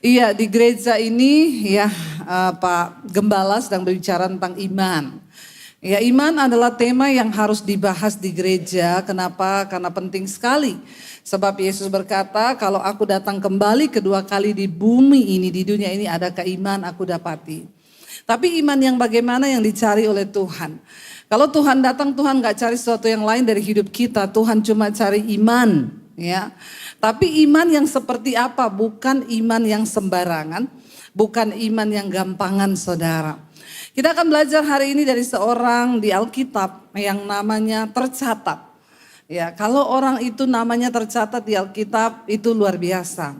Iya, di gereja ini ya Pak Gembala sedang berbicara tentang iman. Ya, iman adalah tema yang harus dibahas di gereja. Kenapa? Karena penting sekali. Sebab Yesus berkata, kalau aku datang kembali kedua kali di bumi ini, di dunia ini, adakah iman aku dapati? Tapi iman yang bagaimana yang dicari oleh Tuhan? Kalau Tuhan datang, Tuhan gak cari sesuatu yang lain dari hidup kita. Tuhan cuma cari iman, ya. Tapi iman yang seperti apa? Bukan iman yang sembarangan, bukan iman yang gampangan, saudara. Kita akan belajar hari ini dari seorang di Alkitab yang namanya tercatat. Ya, kalau orang itu namanya tercatat di Alkitab itu luar biasa.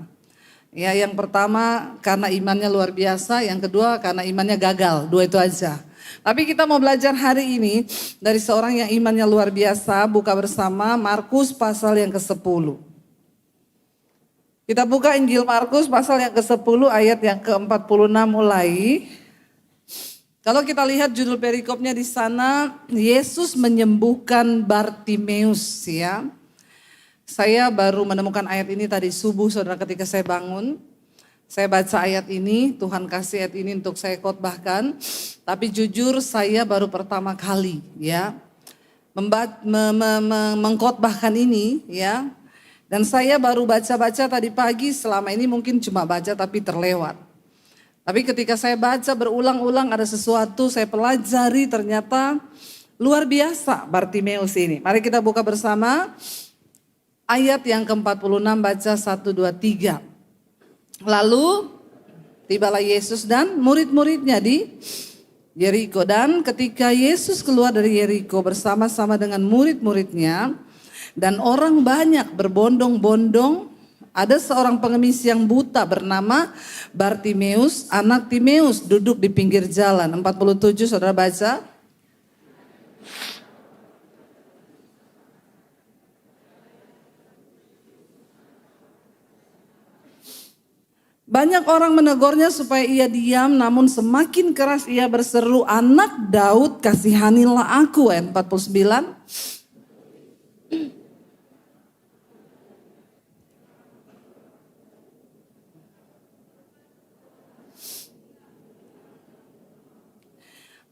Ya, yang pertama karena imannya luar biasa, yang kedua karena imannya gagal, dua itu aja. Tapi kita mau belajar hari ini dari seorang yang imannya luar biasa, buka bersama Markus pasal yang ke-10. Kita buka Injil Markus pasal yang ke-10 ayat yang ke-46 mulai. Kalau kita lihat judul perikopnya di sana, Yesus menyembuhkan Bartimeus, ya. Saya baru menemukan ayat ini tadi subuh, saudara, ketika saya bangun. Saya baca ayat ini, Tuhan kasih ayat ini untuk saya khotbahkan. Tapi jujur saya baru pertama kali, ya, mengkhotbahkan ini, ya. Dan saya baru baca-baca tadi pagi, selama ini mungkin cuma baca tapi terlewat. Tapi ketika saya baca berulang-ulang ada sesuatu saya pelajari, ternyata luar biasa Bartimeus ini. Mari kita buka bersama ayat yang ke-46, baca 1, 2, 3. Lalu tibalah Yesus dan murid-muridnya di Yeriko. Dan ketika Yesus keluar dari Yeriko bersama-sama dengan murid-muridnya dan orang banyak berbondong-bondong, ada seorang pengemis yang buta bernama Bartimeus, anak Timeus, duduk di pinggir jalan. 47, saudara baca. Banyak orang menegurnya supaya ia diam, namun semakin keras ia berseru, "Anak Daud, kasihanilah aku." Ayat 49.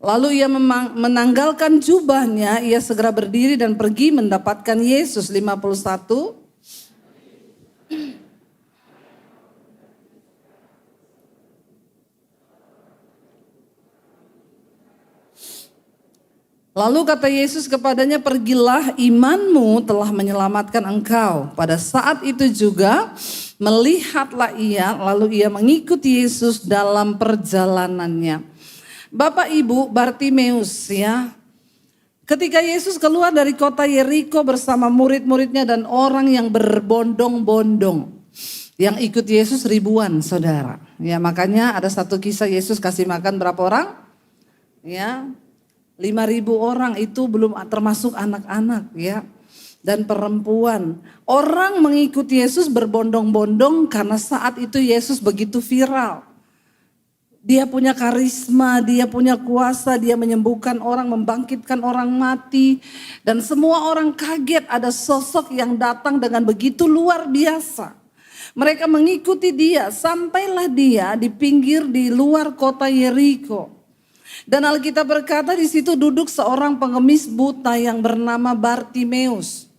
Lalu ia menanggalkan jubahnya, ia segera berdiri dan pergi mendapatkan Yesus. 51. Lalu kata Yesus kepadanya, "Pergilah, imanmu telah menyelamatkan engkau." Pada saat itu juga melihatlah ia, lalu ia mengikuti Yesus dalam perjalanannya. Bapak Ibu, Bartimeus, ya. Ketika Yesus keluar dari kota Yeriko bersama murid-muridnya dan orang yang berbondong-bondong. Yang ikut Yesus ribuan, saudara. Ya, makanya ada satu kisah Yesus kasih makan berapa orang? Ya, 5.000 orang, itu belum termasuk anak-anak, ya. Dan perempuan. Orang mengikuti Yesus berbondong-bondong karena saat itu Yesus begitu viral. Dia punya karisma, dia punya kuasa, dia menyembuhkan orang, membangkitkan orang mati. Dan semua orang kaget ada sosok yang datang dengan begitu luar biasa. Mereka mengikuti dia, sampailah dia di pinggir di luar kota Yeriko. Dan Alkitab berkata di situ duduk seorang pengemis buta yang bernama Bartimeus.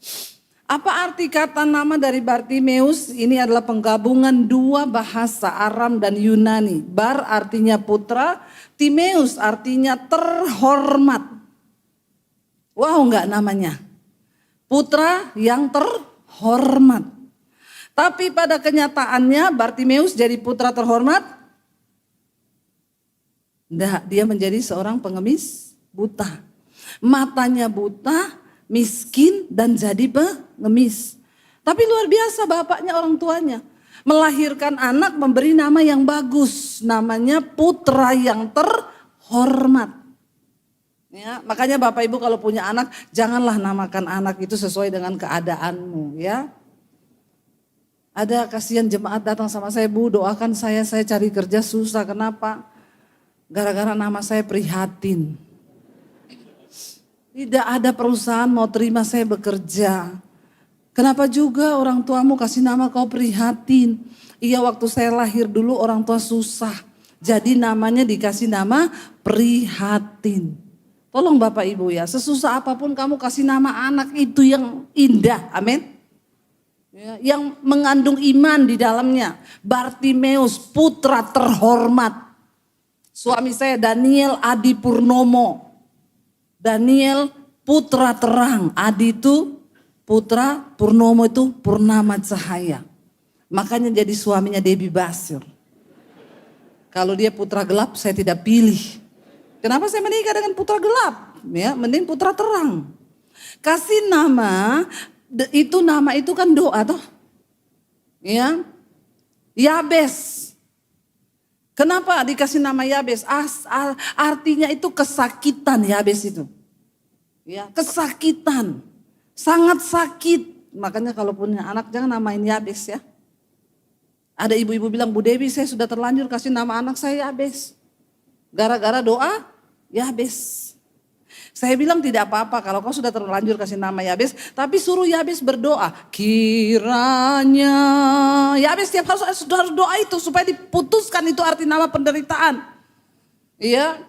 Apa arti kata nama dari Bartimeus? Ini adalah penggabungan dua bahasa Aram dan Yunani. Bar artinya putra, Timeus artinya terhormat. Wow, enggak namanya. Putra yang terhormat. Tapi pada kenyataannya Bartimeus jadi putra terhormat? Enggak, dia menjadi seorang pengemis buta. Matanya buta, miskin dan jadi pengemis. Tapi luar biasa bapaknya, orang tuanya. Melahirkan anak, memberi nama yang bagus. Namanya putra yang terhormat. Ya, makanya Bapak Ibu kalau punya anak, janganlah namakan anak itu sesuai dengan keadaanmu, ya. Ada kasihan jemaat datang sama saya, "Bu, doakan saya cari kerja susah." Kenapa? Gara-gara nama saya Prihatin. Tidak ada perusahaan mau terima saya bekerja. Kenapa juga orang tuamu kasih nama kau prihatin? Iya, waktu saya lahir dulu orang tua susah. Jadi namanya dikasih nama prihatin. Tolong Bapak Ibu ya, sesusah apapun kamu kasih nama anak itu yang indah. Amin. Ya, yang mengandung iman di dalamnya. Bartimeus, putra terhormat. Suami saya Daniel Adi Purnomo. Daniel putra terang, Adi itu putra, Purnomo itu purnama cahaya. Makanya jadi suaminya Debbie Basir. Kalau dia putra gelap saya tidak pilih. Kenapa saya menikah dengan putra gelap? Ya, mending putra terang. Kasih nama, nama itu kan doa toh. Ya. Yabes. Kenapa dikasih nama Yabes? Artinya itu kesakitan Yabes itu. Ya, kesakitan. Sangat sakit. Makanya kalau punya anak jangan namain Yabes ya. Ada ibu-ibu bilang, Bu Dewi saya sudah terlanjur kasih nama anak saya Yabes. Gara-gara doa Yabes. Saya bilang tidak apa-apa kalau kau sudah terlanjur kasih nama Yabes. Tapi suruh Yabes berdoa. Kiranya. Yabes tiap hari harus doa itu supaya diputuskan itu arti nama penderitaan. Iya.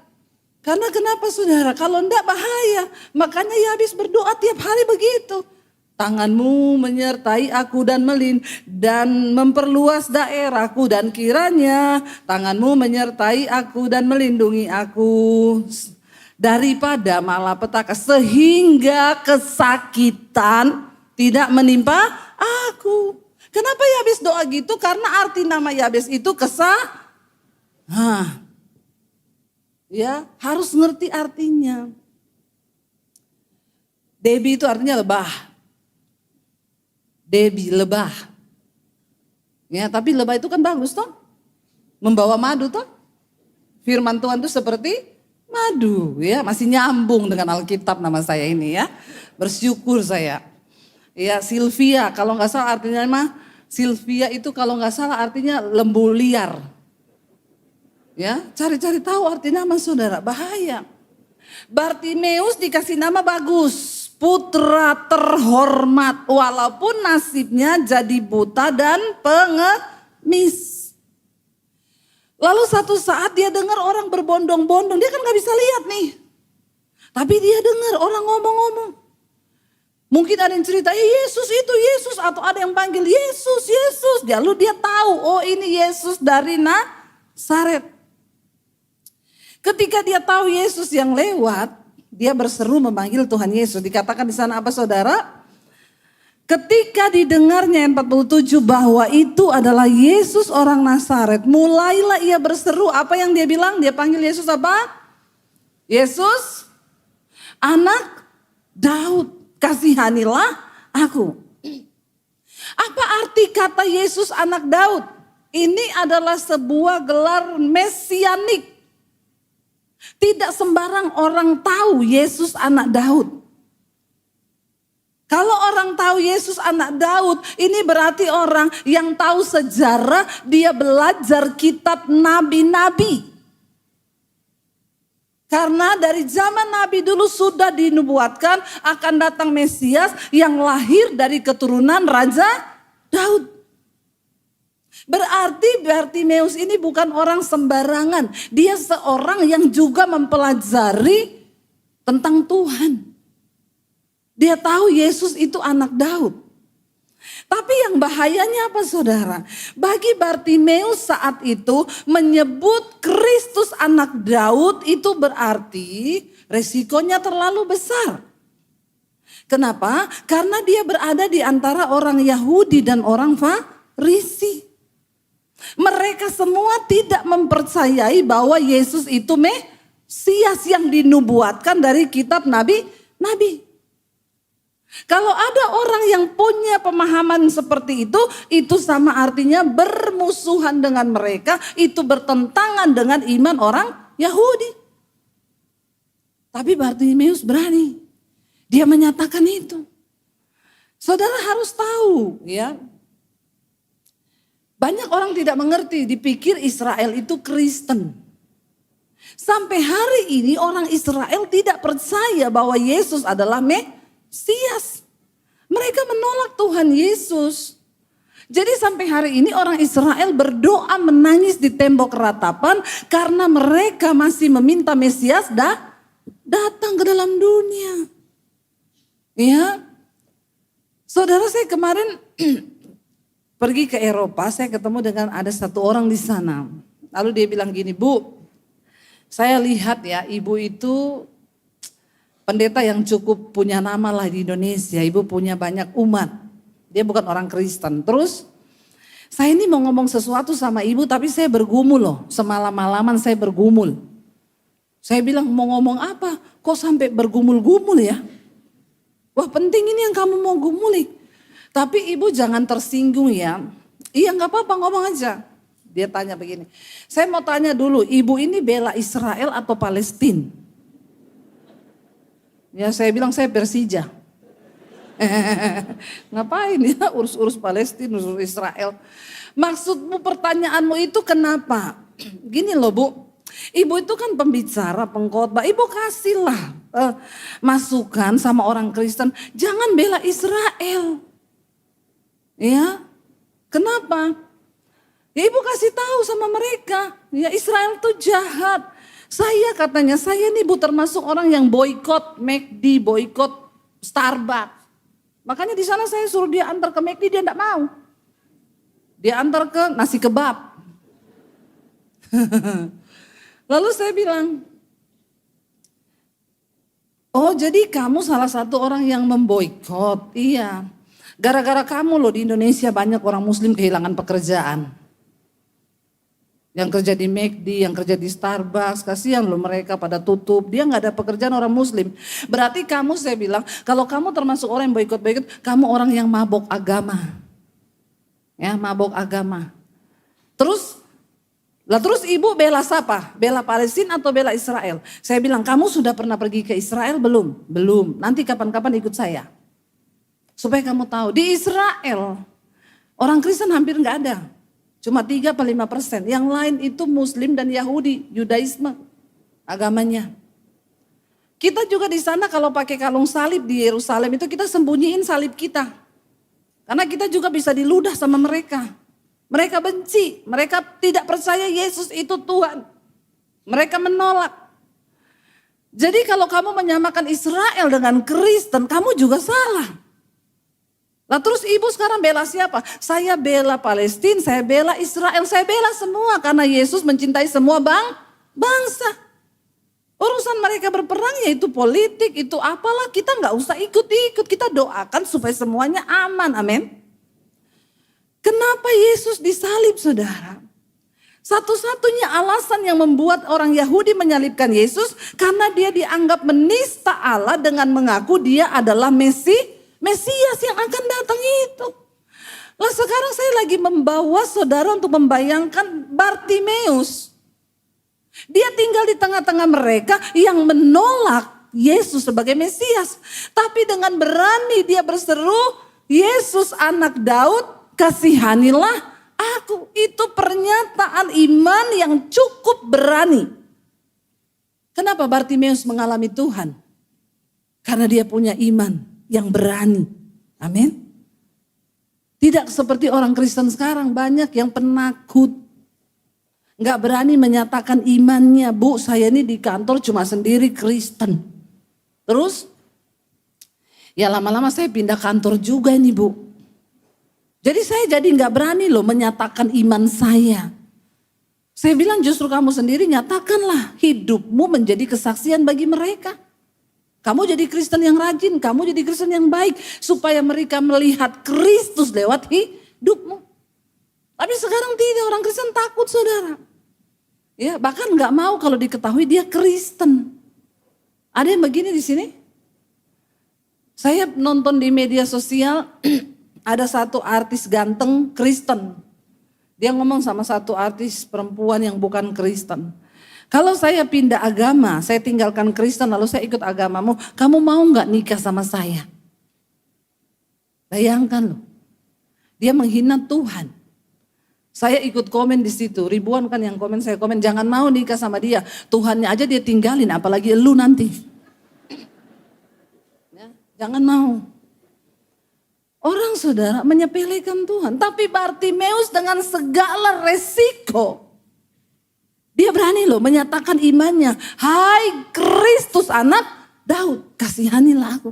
Karena kenapa saudara? Kalau enggak bahaya. Makanya Yabes berdoa tiap hari begitu. Tanganmu menyertai aku dan memperluas daerahku, dan kiranya tanganmu menyertai aku dan melindungi aku daripada malapetaka, sehingga kesakitan tidak menimpa aku. Kenapa Yabes doa gitu? Karena arti nama Yabes itu ya, harus ngerti artinya. Debbie itu artinya lebah. Debbie, lebah. Ya, tapi lebah itu kan bagus toh. Membawa madu toh. Firman Tuhan itu seperti madu ya, masih nyambung dengan Alkitab nama saya ini ya. Bersyukur saya. Ya, Sylvia kalau nggak salah artinya Sylvia itu kalau nggak salah artinya lembu liar. Ya, cari-cari tahu artinya nama saudara, bahaya. Bartimeus dikasih nama bagus, putra terhormat, walaupun nasibnya jadi buta dan pengemis. Lalu satu saat dia dengar orang berbondong-bondong, dia kan gak bisa lihat nih. Tapi dia dengar orang ngomong-ngomong. Mungkin ada yang cerita, Yesus itu Yesus, atau ada yang panggil Yesus, Yesus. Lalu dia tahu, oh ini Yesus dari Nazaret. Ketika dia tahu Yesus yang lewat, dia berseru memanggil Tuhan Yesus. Dikatakan di sana apa saudara? Ketika didengarnya ayat 47 bahwa itu adalah Yesus orang Nazaret, mulailah ia berseru. Apa yang dia bilang? Dia panggil Yesus apa? Yesus, anak Daud, kasihanilah aku. Apa arti kata Yesus anak Daud? Ini adalah sebuah gelar mesianik. Tidak sembarang orang tahu Yesus anak Daud. Kalau orang tahu Yesus anak Daud, ini berarti orang yang tahu sejarah, dia belajar kitab nabi-nabi. Karena dari zaman Nabi dulu sudah dinubuatkan akan datang Mesias yang lahir dari keturunan Raja Daud. Berarti Bartimeus ini bukan orang sembarangan. Dia seorang yang juga mempelajari tentang Tuhan. Dia tahu Yesus itu anak Daud. Tapi yang bahayanya apa saudara? Bagi Bartimeus saat itu menyebut Kristus anak Daud itu berarti resikonya terlalu besar. Kenapa? Karena dia berada di antara orang Yahudi dan orang Farisi. Mereka semua tidak mempercayai bahwa Yesus itu Mesias yang dinubuatkan dari kitab nabi-nabi. Kalau ada orang yang punya pemahaman seperti itu sama artinya bermusuhan dengan mereka, itu bertentangan dengan iman orang Yahudi. Tapi Bartimeus berani, dia menyatakan itu. Saudara harus tahu ya. Banyak orang tidak mengerti, dipikir Israel itu Kristen. Sampai hari ini orang Israel tidak percaya bahwa Yesus adalah Mesias. Mereka menolak Tuhan Yesus. Jadi sampai hari ini orang Israel berdoa menangis di tembok ratapan karena mereka masih meminta Mesias datang ke dalam dunia. Ya, saudara, saya kemarin pergi ke Eropa, saya ketemu dengan ada satu orang di sana. Lalu dia bilang gini, Bu, saya lihat ya ibu itu pendeta yang cukup punya nama lah di Indonesia. Ibu punya banyak umat. Dia bukan orang Kristen. Terus saya ini mau ngomong sesuatu sama ibu tapi saya bergumul loh. Semalam-malaman saya bergumul. Saya bilang mau ngomong apa? Kok sampai bergumul-gumul ya? Wah, penting ini yang kamu mau gumuli. Tapi ibu jangan tersinggung ya. Iya, gak apa-apa, ngomong aja. Dia tanya begini. Saya mau tanya dulu, ibu ini bela Israel atau Palestina? Ya, saya bilang saya Persija. Ngapain ya urus-urus Palestina, urus Israel. Maksudmu, pertanyaanmu itu kenapa? Gini loh Bu, ibu itu kan pembicara, pengkhotbah. Ibu kasihlah masukan sama orang Kristen, jangan bela Israel. Ya, kenapa? Ya ibu kasih tahu sama mereka, ya Israel tuh jahat. Katanya saya nih Bu termasuk orang yang boykot McD, boykot Starbucks. Makanya di sana saya suruh dia antar ke McD, dia enggak mau. Dia antar ke nasi kebab. Lalu saya bilang, oh jadi kamu salah satu orang yang memboikot. Iya, gara-gara kamu loh di Indonesia banyak orang muslim kehilangan pekerjaan. Yang kerja di McD, yang kerja di Starbucks, kasihan loh mereka pada tutup. Dia nggak ada pekerjaan orang muslim. Berarti kamu, saya bilang, kalau kamu termasuk orang yang boikot-boikot, kamu orang yang mabok agama. Ya, mabok agama. Terus ibu bela siapa? Bela Palestina atau bela Israel? Saya bilang, kamu sudah pernah pergi ke Israel belum? Belum. Nanti kapan-kapan ikut saya. Supaya kamu tahu, di Israel orang Kristen hampir nggak ada. Cuma 3-5%. Yang lain itu Muslim dan Yahudi, Yudaisme agamanya. Kita juga di sana kalau pakai kalung salib di Yerusalem itu kita sembunyiin salib kita. Karena kita juga bisa diludah sama mereka. Mereka benci, mereka tidak percaya Yesus itu Tuhan. Mereka menolak. Jadi kalau kamu menyamakan Israel dengan Kristen, kamu juga salah. Lah terus ibu sekarang bela siapa? Saya bela Palestina, saya bela Israel, saya bela semua karena Yesus mencintai semua bangsa. Urusan mereka berperang ya itu politik, itu apalah, kita nggak usah ikut-ikut, kita doakan supaya semuanya aman, amin. Kenapa Yesus disalib, saudara? Satu-satunya alasan yang membuat orang Yahudi menyalibkan Yesus karena dia dianggap menista Allah dengan mengaku dia adalah Mesias yang akan datang itu. Lah sekarang saya lagi membawa saudara untuk membayangkan Bartimeus. Dia tinggal di tengah-tengah mereka yang menolak Yesus sebagai Mesias. Tapi dengan berani dia berseru, Yesus anak Daud, kasihanilah aku. Itu pernyataan iman yang cukup berani. Kenapa Bartimeus mengalami Tuhan? Karena dia punya iman yang berani. Amin. Tidak seperti orang Kristen sekarang, banyak yang penakut. Gak berani menyatakan imannya. Bu, saya ini di kantor cuma sendiri Kristen. Terus ya lama-lama saya pindah kantor juga ini Bu. Jadi saya jadi gak berani loh menyatakan iman saya. Saya bilang justru kamu sendiri nyatakanlah hidupmu menjadi kesaksian bagi mereka. Kamu jadi Kristen yang rajin, kamu jadi Kristen yang baik. Supaya mereka melihat Kristus lewat hidupmu. Tapi sekarang tidak, orang Kristen takut saudara. Ya, bahkan gak mau kalau diketahui dia Kristen. Ada yang begini di sini? Saya nonton di media sosial, ada satu artis ganteng Kristen. Dia ngomong sama satu artis perempuan yang bukan Kristen. Kalau saya pindah agama, saya tinggalkan Kristen lalu saya ikut agamamu, kamu mau gak nikah sama saya? Bayangkan loh, dia menghina Tuhan. Saya ikut komen di situ, ribuan kan yang komen, saya komen jangan mau nikah sama dia. Tuhannya aja dia tinggalin, apalagi lu nanti. Ya, jangan mau. Orang saudara menyepelekan Tuhan. Tapi Bartimeus dengan segala resiko, dia berani loh menyatakan imannya. Hai Kristus anak Daud, kasihanilah aku.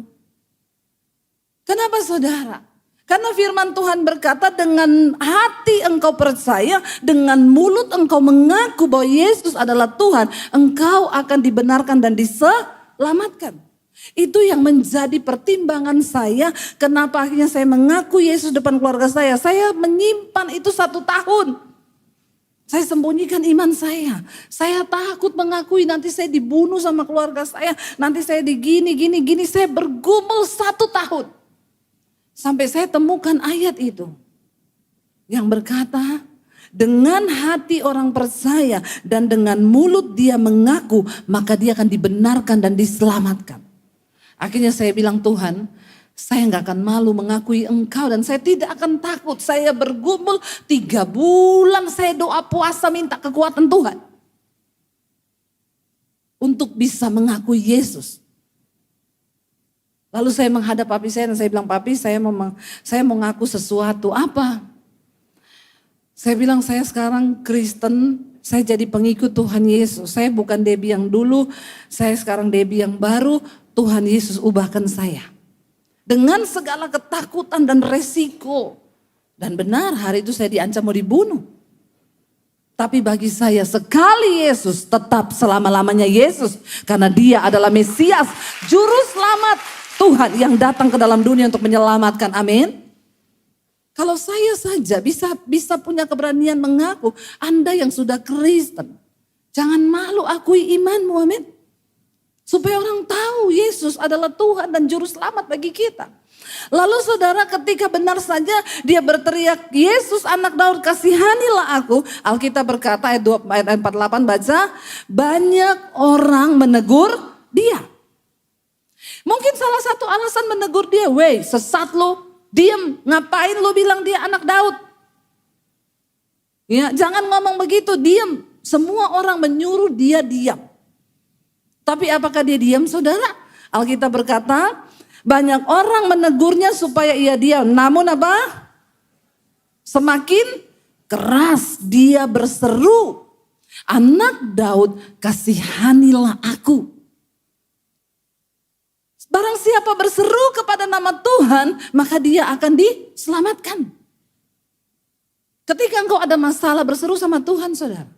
Kenapa saudara? Karena firman Tuhan berkata, dengan hati engkau percaya, dengan mulut engkau mengaku bahwa Yesus adalah Tuhan, engkau akan dibenarkan dan diselamatkan. Itu yang menjadi pertimbangan saya, kenapa akhirnya saya mengaku Yesus depan keluarga saya. Saya menyimpan itu 1 tahun. Saya sembunyikan iman saya. Saya takut mengakui nanti saya dibunuh sama keluarga saya. Nanti saya digini. Saya bergumul 1 tahun. Sampai saya temukan ayat itu. Yang berkata, dengan hati orang percaya dan dengan mulut dia mengaku, maka dia akan dibenarkan dan diselamatkan. Akhirnya saya bilang, Tuhan, saya gak akan malu mengakui engkau dan saya tidak akan takut. Saya bergumul 3 bulan, saya doa puasa minta kekuatan Tuhan. Untuk bisa mengakui Yesus. Lalu saya menghadap papi saya dan saya bilang, papi saya mau ngaku sesuatu. Apa? Saya bilang, saya sekarang Kristen, saya jadi pengikut Tuhan Yesus. Saya bukan Debbie yang dulu, saya sekarang Debbie yang baru. Tuhan Yesus ubahkan saya. Dengan segala ketakutan dan resiko. Dan benar hari itu saya diancam mau dibunuh. Tapi bagi saya sekali Yesus tetap selama-lamanya Yesus. Karena dia adalah Mesias, Juru Selamat Tuhan yang datang ke dalam dunia untuk menyelamatkan. Amin. Kalau saya saja bisa punya keberanian mengaku, Anda yang sudah Kristen, jangan malu akui imanmu, amin. Supaya orang tahu Yesus adalah Tuhan dan Juru Selamat bagi kita. Lalu saudara, ketika benar saja dia berteriak, Yesus anak Daud kasihanilah aku. Alkitab berkata ayat 48 baca, banyak orang menegur dia. Mungkin salah satu alasan menegur dia, weh sesat lo, diem, ngapain lo bilang dia anak Daud? Ya, jangan ngomong begitu, diem. Semua orang menyuruh dia diam. Tapi apakah dia diam saudara? Alkitab berkata, banyak orang menegurnya supaya ia diam. Namun apa? Semakin keras dia berseru, anak Daud kasihanilah aku. Barang siapa berseru kepada nama Tuhan, maka dia akan diselamatkan. Ketika engkau ada masalah, berseru sama Tuhan saudara.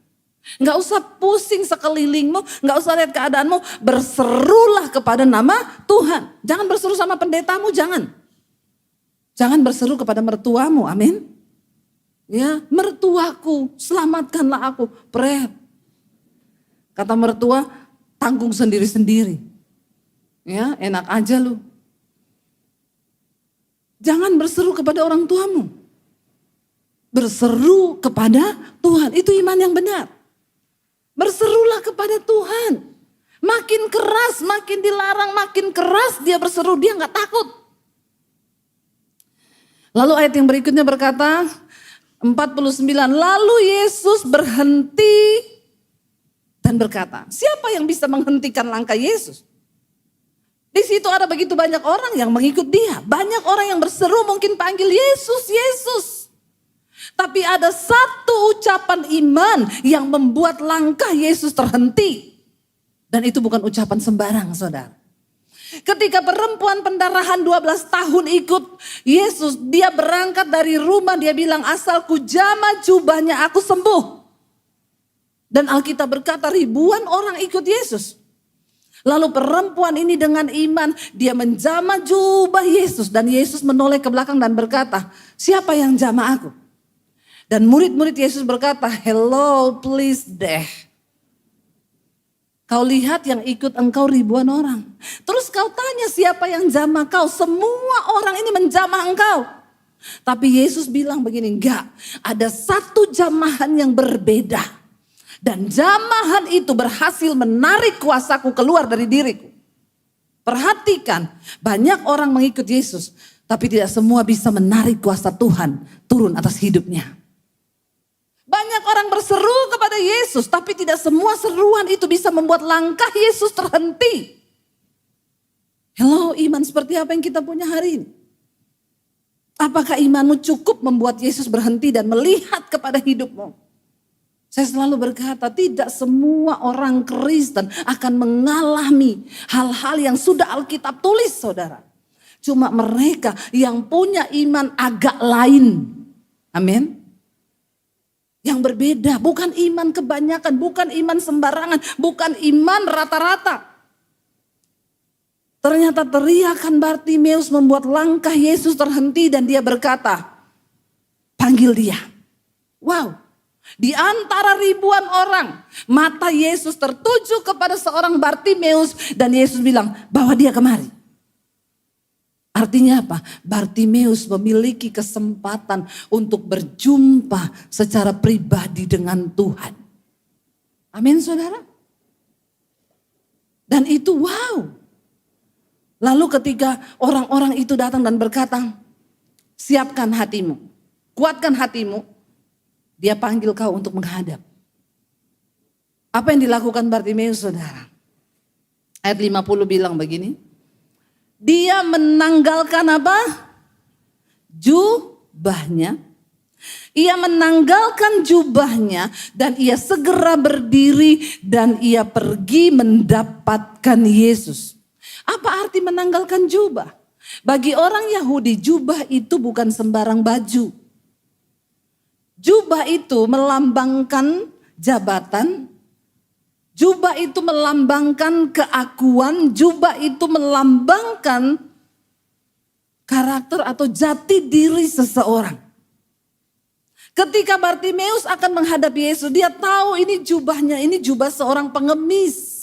Enggak usah pusing sekelilingmu, enggak usah lihat keadaanmu, berserulah kepada nama Tuhan. Jangan berseru sama pendetamu, jangan. Jangan berseru kepada mertuamu, amin. Ya, mertuaku, selamatkanlah aku, pret. Kata mertua, tanggung sendiri-sendiri. Ya, enak aja lu. Jangan berseru kepada orang tuamu. Berseru kepada Tuhan, itu iman yang benar. Berserulah kepada Tuhan. Makin keras, makin dilarang, makin keras dia berseru, dia gak takut. Lalu ayat yang berikutnya berkata, 49, lalu Yesus berhenti dan berkata, siapa yang bisa menghentikan langkah Yesus? Di situ ada begitu banyak orang yang mengikut dia. Banyak orang yang berseru mungkin panggil Yesus, Yesus. Tapi ada satu ucapan iman yang membuat langkah Yesus terhenti. Dan itu bukan ucapan sembarang saudara. Ketika perempuan pendarahan 12 tahun ikut Yesus, dia berangkat dari rumah, dia bilang asalku jama jubahnya aku sembuh. Dan Alkitab berkata ribuan orang ikut Yesus. Lalu perempuan ini dengan iman, dia menjama jubah Yesus. Dan Yesus menoleh ke belakang dan berkata, siapa yang jama aku? Dan murid-murid Yesus berkata, hello please deh. Kau lihat yang ikut engkau ribuan orang. Terus kau tanya siapa yang jama kau? Semua orang ini menjamah engkau. Tapi Yesus bilang begini, enggak. Ada satu jamahan yang berbeda. Dan jamahan itu berhasil menarik kuasaku keluar dari diriku. Perhatikan, banyak orang mengikut Yesus. Tapi tidak semua bisa menarik kuasa Tuhan turun atas hidupnya. Banyak orang berseru kepada Yesus, tapi tidak semua seruan itu bisa membuat langkah Yesus terhenti. Hello, iman seperti apa yang kita punya hari ini? Apakah imanmu cukup membuat Yesus berhenti dan melihat kepada hidupmu? Saya selalu berkata, tidak semua orang Kristen akan mengalami hal-hal yang sudah Alkitab tulis, saudara. Cuma mereka yang punya iman agak lain. Amin. Yang berbeda, bukan iman kebanyakan, bukan iman sembarangan, bukan iman rata-rata. Ternyata teriakan Bartimeus membuat langkah Yesus terhenti dan dia berkata, panggil dia. Wow, di antara ribuan orang, mata Yesus tertuju kepada seorang Bartimeus dan Yesus bilang, bawa dia kemari. Artinya apa? Bartimeus memiliki kesempatan untuk berjumpa secara pribadi dengan Tuhan. Amin, saudara. Dan itu wow. Lalu ketika orang-orang itu datang dan berkata, siapkan hatimu, kuatkan hatimu, dia panggil kau untuk menghadap. Apa yang dilakukan Bartimeus, saudara? Ayat 50 bilang begini, dia menanggalkan apa? Jubahnya. Ia menanggalkan jubahnya dan ia segera berdiri dan ia pergi mendapatkan Yesus. Apa arti menanggalkan jubah? Bagi orang Yahudi, jubah itu bukan sembarang baju. Jubah itu melambangkan jabatan. Jubah itu melambangkan keakuan. Jubah itu melambangkan karakter atau jati diri seseorang. Ketika Bartimeus akan menghadap Yesus, dia tahu ini jubahnya, ini jubah seorang pengemis.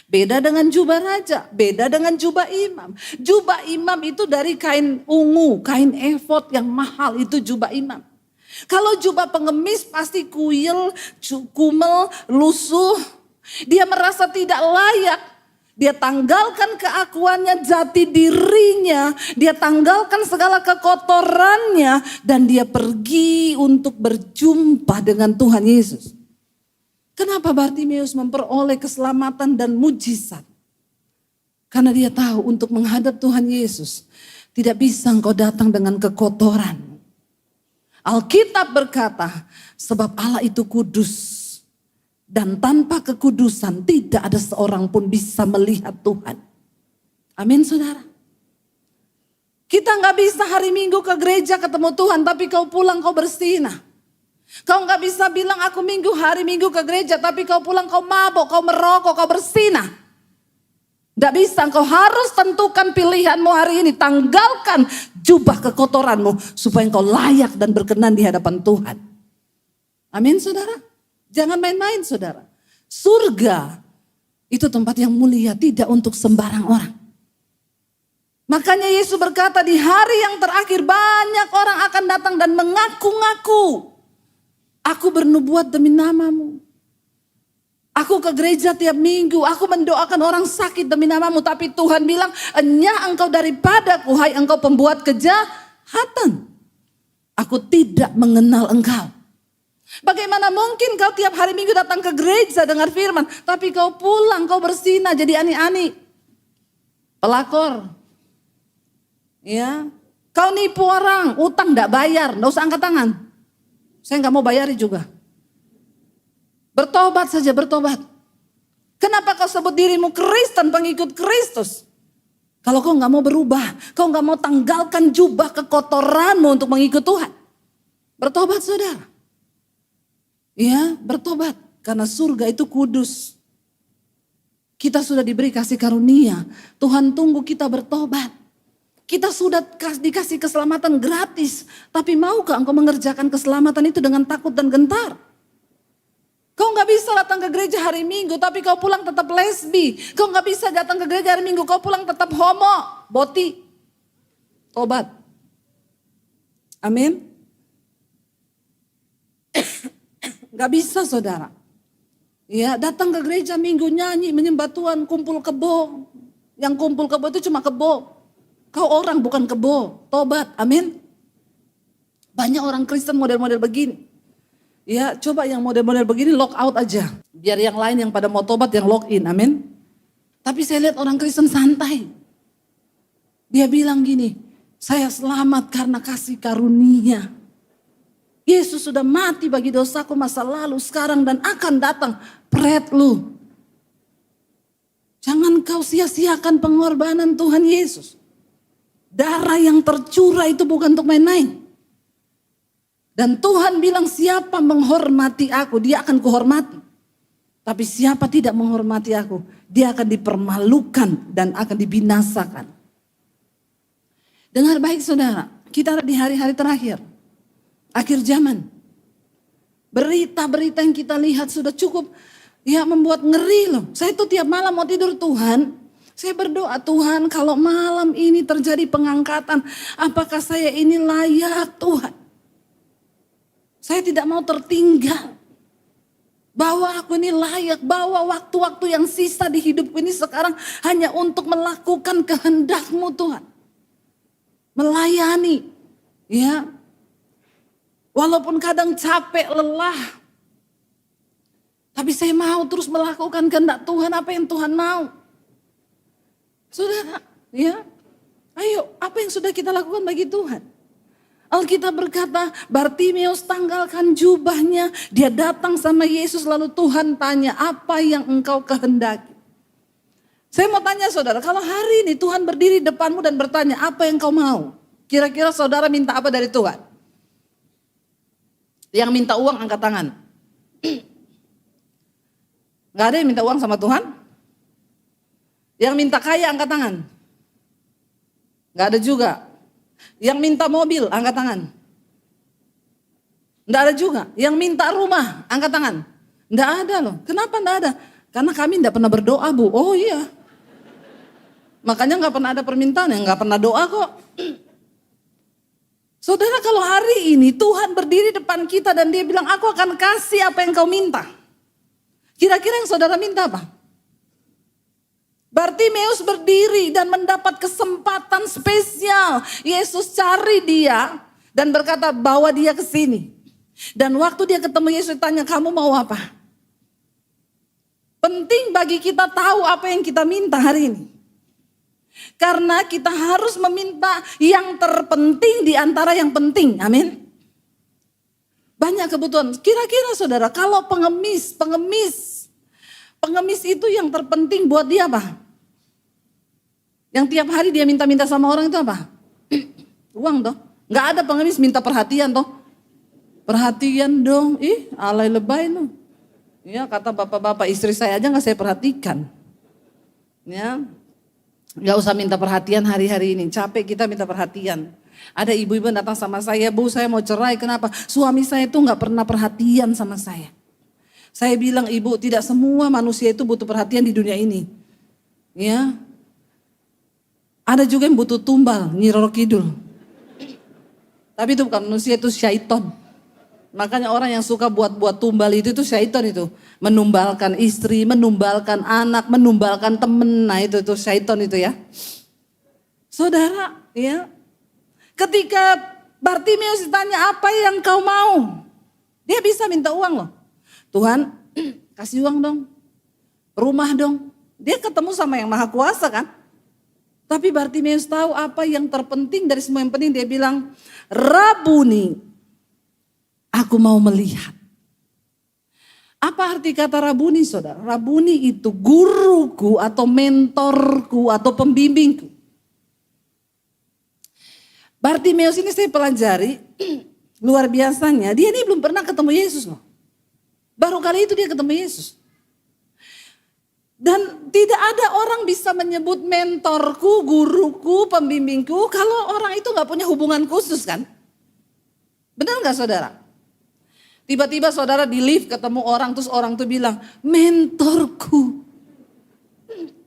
Beda dengan jubah raja, beda dengan jubah imam. Jubah imam itu dari kain ungu, kain efod yang mahal, itu jubah imam. Kalau jubah pengemis pasti kuyel, kumel, lusuh. Dia merasa tidak layak. Dia tanggalkan keakuannya, jati dirinya. Dia tanggalkan segala kekotorannya. Dan dia pergi untuk berjumpa dengan Tuhan Yesus. Kenapa Bartimeus memperoleh keselamatan dan mujizat? Karena dia tahu untuk menghadap Tuhan Yesus, tidak bisa engkau datang dengan kekotoran. Alkitab berkata, sebab Allah itu kudus. Dan tanpa kekudusan tidak ada seorang pun bisa melihat Tuhan. Amin, saudara. Kita gak bisa hari Minggu ke gereja ketemu Tuhan, tapi kau pulang kau bersinah. Kau gak bisa bilang aku hari Minggu ke gereja, tapi kau pulang kau mabok, kau merokok, kau bersinah. Gak bisa, kau harus tentukan pilihanmu hari ini. Tanggalkan jubah kekotoranmu supaya kau layak dan berkenan di hadapan Tuhan. Amin, saudara. Jangan main-main, saudara. Surga itu tempat yang mulia, tidak untuk sembarang orang. Makanya Yesus berkata di hari yang terakhir banyak orang akan datang dan mengaku-ngaku. Aku bernubuat demi namamu. Aku ke gereja tiap minggu. Aku mendoakan orang sakit demi namamu. Tapi Tuhan bilang, enyah engkau daripadaku, hai engkau pembuat kejahatan. Aku tidak mengenal engkau. Bagaimana mungkin kau tiap hari Minggu datang ke gereja dengar firman. Tapi kau pulang, kau bersinah jadi ani-ani. Pelakor. Ya, kau nipu orang, utang gak bayar, gak usah angkat tangan. Saya gak mau bayari juga. Bertobat saja, bertobat. Kenapa kau sebut dirimu Kristen, pengikut Kristus? Kalau kau gak mau berubah, kau gak mau tanggalkan jubah kekotoranmu untuk mengikut Tuhan. Bertobat, saudara. Ya, bertobat. Karena surga itu kudus. Kita sudah diberi kasih karunia. Tuhan tunggu kita bertobat. Kita sudah dikasih keselamatan gratis. Tapi maukah engkau mengerjakan keselamatan itu dengan takut dan gentar? Kau gak bisa datang ke gereja hari Minggu tapi kau pulang tetap lesbi. Kau gak bisa datang ke gereja hari Minggu kau pulang tetap homo, boti. Tobat. Amin. Gak bisa, saudara. Ya, datang ke gereja Minggu nyanyi, menyembah Tuhan, kumpul kebo. Yang kumpul kebo itu cuma kebo. Kau orang bukan kebo, tobat, amin. Banyak orang Kristen model-model begini. Ya, coba yang model-model begini lock out aja. Biar yang lain yang pada mau tobat yang lock in, amin. Tapi saya lihat orang Kristen santai. Dia bilang gini, Saya selamat karena kasih karunia. Yesus sudah mati bagi dosaku masa lalu, sekarang dan akan datang. Pret lu. Jangan kau sia-siakan pengorbanan Tuhan Yesus. Darah yang tercurah itu bukan untuk main-main. Dan Tuhan bilang siapa menghormati aku, dia akan kuhormati. Tapi siapa tidak menghormati aku, dia akan dipermalukan dan akan dibinasakan. Dengar baik saudara, kita di hari-hari terakhir. Akhir zaman. Berita-berita yang kita lihat sudah cukup membuat ngeri loh. Saya tuh tiap malam mau tidur Tuhan. Saya berdoa Tuhan kalau malam ini terjadi pengangkatan. Apakah saya ini layak Tuhan? Saya tidak mau tertinggal. Bahwa aku ini layak. Bahwa waktu-waktu yang sisa di hidupku ini sekarang hanya untuk melakukan kehendak-Mu Tuhan. Melayani. Ya. Walaupun kadang capek, lelah. Tapi saya mau terus melakukan kehendak Tuhan, apa yang Tuhan mau. Saudara, ayo apa yang sudah kita lakukan bagi Tuhan. Alkitab berkata, Bartimeus tanggalkan jubahnya, dia datang sama Yesus lalu Tuhan tanya, apa yang engkau kehendaki? Saya mau tanya saudara, kalau hari ini Tuhan berdiri depanmu dan bertanya, apa yang kau mau? Kira-kira saudara minta apa dari Tuhan? Yang minta uang angkat tangan. Gak ada yang minta uang sama Tuhan? Yang minta kaya angkat tangan? Gak ada juga. Yang minta mobil angkat tangan? Gak ada juga. Yang minta rumah angkat tangan? Gak ada loh. Kenapa gak ada? Karena kami gak pernah berdoa Bu. Oh iya. Makanya gak pernah ada permintaan, yang gak pernah doa kok. Saudara kalau hari ini Tuhan berdiri depan kita dan dia bilang aku akan kasih apa yang kau minta. Kira-kira yang saudara minta apa? Bartimeus berdiri dan mendapat kesempatan spesial. Yesus cari dia dan berkata bawa dia ke sini. Dan waktu dia ketemu Yesus tanya kamu mau apa? Penting bagi kita tahu apa yang kita minta hari ini. Karena kita harus meminta yang terpenting di antara yang penting. Amin. Banyak kebutuhan. Kira-kira saudara kalau pengemis itu yang terpenting buat dia apa? Yang tiap hari dia minta-minta sama orang itu apa? Uang toh. Gak ada pengemis minta perhatian toh. Perhatian dong. Alay lebay loh. Ya kata bapak-bapak istri saya aja gak saya perhatikan. Ya. Gak usah minta perhatian hari-hari ini, capek kita minta perhatian. Ada ibu-ibu datang sama saya, Bu saya mau cerai, kenapa? Suami saya tuh gak pernah perhatian sama saya. Saya bilang ibu tidak semua manusia itu butuh perhatian di dunia ini. Ya, ada juga yang butuh tumbal, Nyi Roro Kidul. Tapi itu bukan manusia, itu syaiton. Makanya orang yang suka buat tumbal itu syaitan itu. Menumbalkan istri, menumbalkan anak, menumbalkan temen. Nah itu syaitan itu ya. Saudara ya. Ketika Bartimeus ditanya apa yang kau mau. Dia bisa minta uang loh. Tuhan kasih uang dong. Rumah dong. Dia ketemu sama yang maha kuasa kan. Tapi Bartimeus tahu apa yang terpenting dari semua yang penting. Dia bilang Rabuni. Aku mau melihat. Apa arti kata Rabuni saudara? Rabuni itu guruku atau mentorku atau pembimbingku. Bartimeus ini saya pelajari luar biasanya. Dia ini belum pernah ketemu Yesus loh. Baru kali itu dia ketemu Yesus. Dan tidak ada orang bisa menyebut mentorku, guruku, pembimbingku. Kalau orang itu gak punya hubungan khusus kan. Benar gak saudara? Tiba-tiba saudara di lift ketemu orang terus orang tuh bilang mentorku.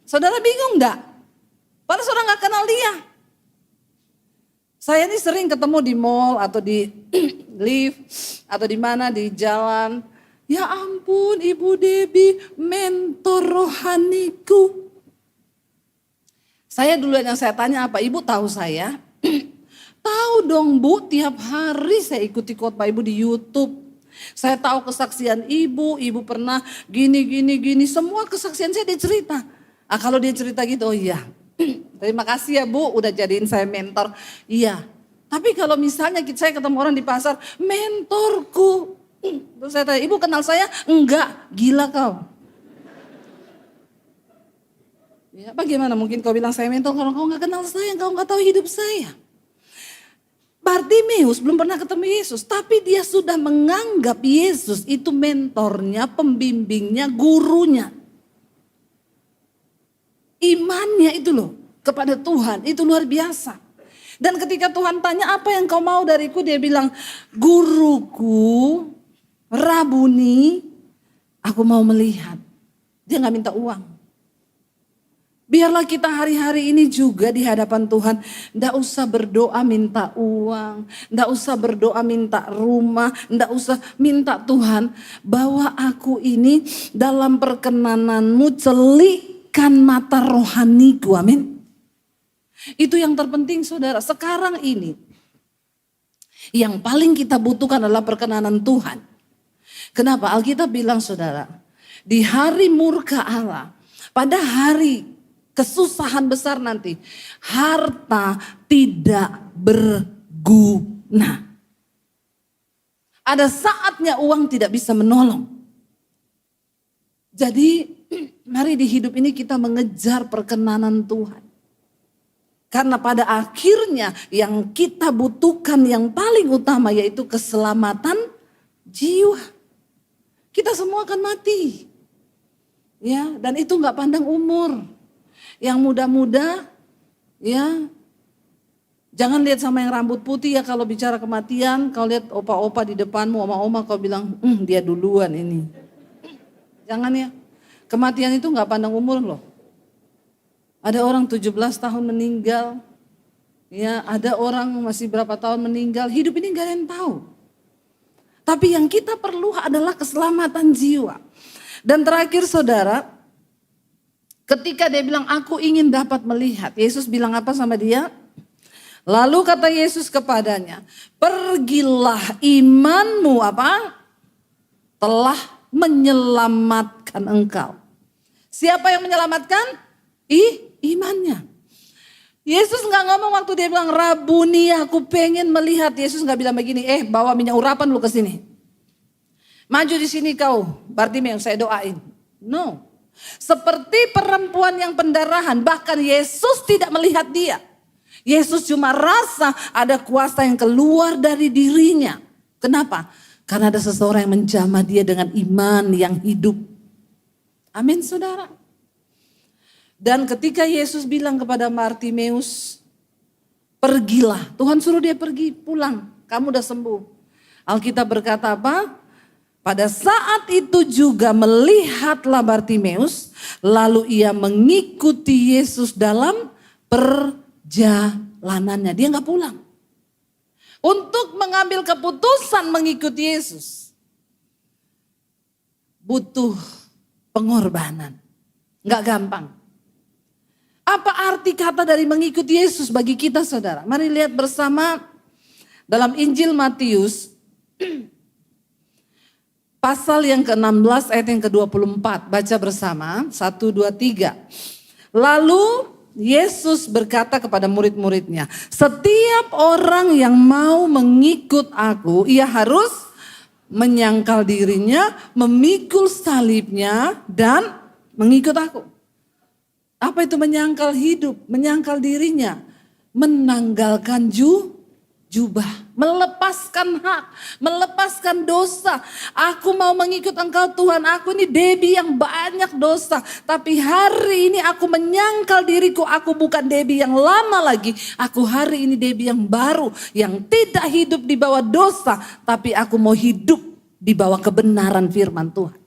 Saudara bingung gak? Padahal saudara gak kenal dia. Saya ini sering ketemu di mall atau di lift atau di mana di jalan. Ya ampun Ibu Debbie mentor rohaniku. Saya dulu yang saya tanya apa? Ibu tahu saya? Tahu dong Bu, tiap hari saya ikuti khotbah Ibu di YouTube. Saya tahu kesaksian ibu pernah gini, semua kesaksian saya dia cerita. Kalau dia cerita gitu, oh iya. Terima kasih ya Bu, udah jadiin saya mentor. Iya, tapi kalau misalnya saya ketemu orang di pasar, mentorku. Terus saya tanya, Ibu kenal saya? Enggak, gila kau. Ya, bagaimana mungkin kau bilang saya mentor kalau kau nggak kenal saya, kau nggak tahu hidup saya. Bartimeus belum pernah ketemu Yesus, tapi dia sudah menganggap Yesus itu mentornya, pembimbingnya, gurunya. Imannya itu loh kepada Tuhan, itu luar biasa. Dan ketika Tuhan tanya apa yang kau mau dariku, dia bilang, guruku, Rabuni, aku mau melihat. Dia gak minta uang. Biarlah kita hari-hari ini juga di hadapan Tuhan, ndak usah berdoa minta uang, ndak usah berdoa minta rumah, ndak usah minta Tuhan bahwa aku ini dalam perkenananmu celikkan mata rohaniku, amin. Itu yang terpenting saudara, sekarang ini yang paling kita butuhkan adalah perkenanan Tuhan. Kenapa? Alkitab bilang saudara, di hari murka Allah, pada hari kesusahan besar nanti, harta tidak berguna. Ada saatnya uang tidak bisa menolong. Jadi mari di hidup ini kita mengejar perkenanan Tuhan. Karena pada akhirnya yang kita butuhkan yang paling utama yaitu keselamatan jiwa. Kita semua akan mati. Ya, dan itu nggak pandang umur. Yang muda-muda, ya, jangan lihat sama yang rambut putih ya kalau bicara kematian. Kau lihat opa-opa di depanmu, oma-oma kau bilang, dia duluan ini. Jangan ya, kematian itu nggak pandang umur loh. Ada orang 17 tahun meninggal, ya, ada orang masih berapa tahun meninggal. Hidup ini nggak ada yang tahu. Tapi yang kita perlu adalah keselamatan jiwa. Dan terakhir saudara, ketika dia bilang aku ingin dapat melihat. Yesus bilang apa sama dia? Lalu kata Yesus kepadanya, pergilah, imanmu apa? Telah menyelamatkan engkau. Siapa yang menyelamatkan? Imannya. Yesus gak ngomong waktu dia bilang Rabuni aku pengen melihat. Yesus gak bilang begini, bawa minyak urapan lu ke sini. Maju di sini kau, Bartimeus saya doain. No. Seperti perempuan yang pendarahan, bahkan Yesus tidak melihat dia. Yesus cuma rasa ada kuasa yang keluar dari dirinya. Kenapa? Karena ada seseorang yang menjamah dia dengan iman yang hidup. Amin saudara. Dan ketika Yesus bilang kepada Bartimeus, pergilah. Tuhan suruh dia pergi, pulang. Kamu udah sembuh. Alkitab berkata apa? Pada saat itu juga melihatlah Bartimeus, lalu ia mengikuti Yesus dalam perjalanannya. Dia nggak pulang. Untuk mengambil keputusan mengikuti Yesus, butuh pengorbanan. Nggak gampang. Apa arti kata dari mengikuti Yesus bagi kita saudara? Mari lihat bersama dalam Injil Matius. Pasal yang ke-16 ayat yang ke-24. Baca bersama. 1, 2, 3. Lalu Yesus berkata kepada murid-muridnya. Setiap orang yang mau mengikut aku. Ia harus menyangkal dirinya. Memikul salibnya. Dan mengikut aku. Apa itu menyangkal hidup? Menyangkal dirinya. Menanggalkan jubah. Melepaskan hak, melepaskan dosa. Aku mau mengikut engkau Tuhan, aku ini Debbie yang banyak dosa. Tapi hari ini aku menyangkal diriku, aku bukan Debbie yang lama lagi. Aku hari ini Debbie yang baru, yang tidak hidup di bawah dosa. Tapi aku mau hidup di bawah kebenaran firman Tuhan.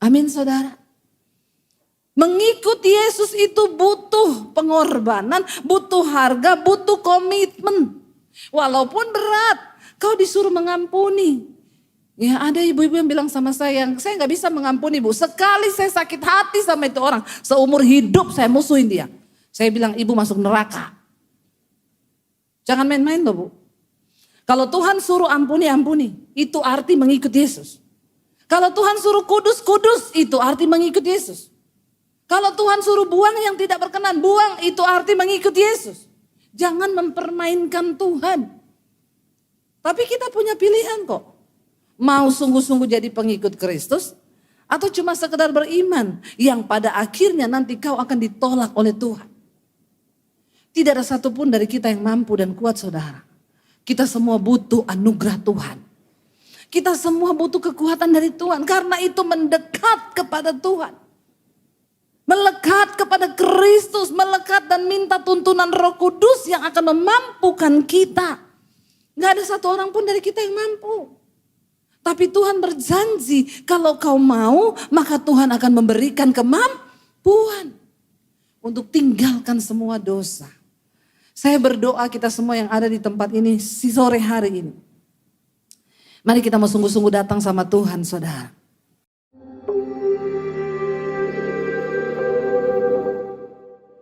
Amin saudara. Mengikuti Yesus itu butuh pengorbanan, butuh harga, butuh komitmen. Walaupun berat, kau disuruh mengampuni. Ya ada ibu-ibu yang bilang sama saya gak bisa mengampuni Bu. Sekali saya sakit hati sama itu orang, seumur hidup saya musuhin dia. Saya bilang ibu masuk neraka. Jangan main-main loh Bu. Kalau Tuhan suruh ampuni, ampuni. Itu arti mengikuti Yesus. Kalau Tuhan suruh kudus, kudus. Itu arti mengikuti Yesus. Kalau Tuhan suruh buang yang tidak berkenan, buang, itu arti mengikuti Yesus. Jangan mempermainkan Tuhan. Tapi kita punya pilihan kok. Mau sungguh-sungguh jadi pengikut Kristus, atau cuma sekedar beriman yang pada akhirnya nanti kau akan ditolak oleh Tuhan. Tidak ada satupun dari kita yang mampu dan kuat, saudara. Kita semua butuh anugerah Tuhan. Kita semua butuh kekuatan dari Tuhan. Karena itu mendekat kepada Tuhan. Melekat kepada Kristus, melekat dan minta tuntunan Roh Kudus yang akan memampukan kita. Gak ada satu orang pun dari kita yang mampu. Tapi Tuhan berjanji, kalau kau mau, maka Tuhan akan memberikan kemampuan untuk tinggalkan semua dosa. Saya berdoa kita semua yang ada di tempat ini sore hari ini. Mari kita mau sungguh-sungguh datang sama Tuhan, saudara.